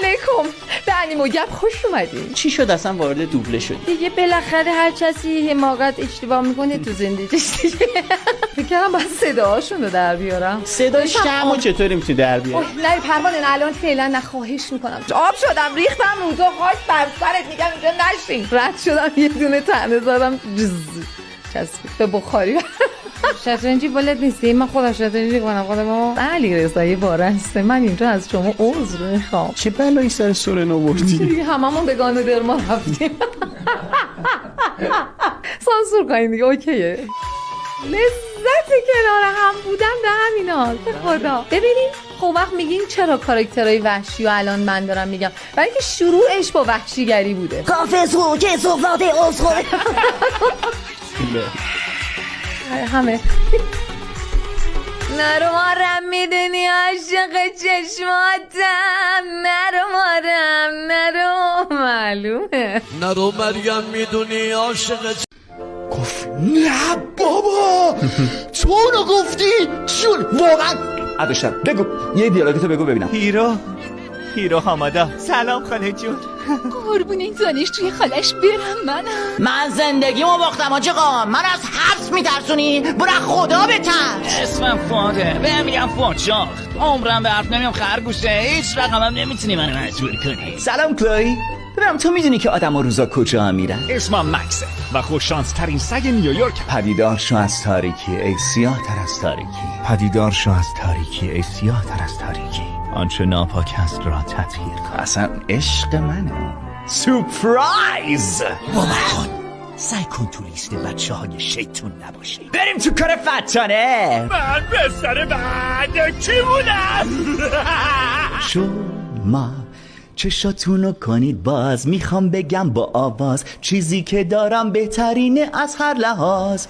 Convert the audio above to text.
علیکم. به انیم و گپ خوش اومدین. چی شد اصلا وارد دوبله شدی؟ دیگه بالاخره هر کسی حماقت اشتباه میکنه تو زندگیش دیگه. فکر کردم باید صداهاشون رو در بیارم. صدای شمعو چطوری میتونی در بیاری؟ نه پروانه الان فعلا نخواهش میکنم. آب شدم ریختم روزا خاک بر سرت میگم اینجا نشین. رد شدم یه دونه تنه زدم چسبید به بخاری. شطرنجی بلد نیستی؟ من خودم شطرنجی کنم خودمو. علی رضایی بارسته من اینجا از شما عذر میخوام. چه بلایی سر سورن آوردی؟ هممون به گانو درما رفتیم. سانسور کنین دیگه اوکیه. لذت کنار هم بودن به همین حال. به خدا ببینین خب وقت میگین چرا کاراکترهای وحشی و الان من دارم میگم برای اینکه شروعش با وحشیگری بوده. کافسو که صفات اصخوره همه نرو مارم میدونی عاشق چشماتم. نرو مارم نرو معلومه. نرو مریم میدونی عاشق گفت نه بابا تو اونو گفتی چون واقعا عدوشتر بگو یه دیالوگتو بگو ببینم. هیرو حامادا. سلام خاله جون. قربون این زانش توی خالش برم من زندگیمو باختم آجی قام. من از حبس میترسونی؟ برای خدا بترس. اسمم فاده بهم میگم فاد شاخ. عمرم به حرف نمیم خرگوشه. هیچ رقمم نمیتونی منو مجبور کنی. سلام کلوی. ببینم تو میدونی که آدم ها روزا کجا هم میرن؟ اسمم مکسه و خوششانس ترین سگ نیویورک. پدیدار شو از تاریکی ای سیاه تر از تاریکی. پدیدار شو از تاریکی ای سیاه تر از تاریکی. آنچه ناپاک است را تطهیر کن. اصلا عشق منه. سورپرایز. باور کن سعی کن تو لیست بچه های شیطون نباشی. بریم تو کار فتانه. من بستر بعد کی بودم؟ شما چشاتونو کنید باز. میخوام بگم با آواز چیزی که دارم بهترینه از هر لحاظ.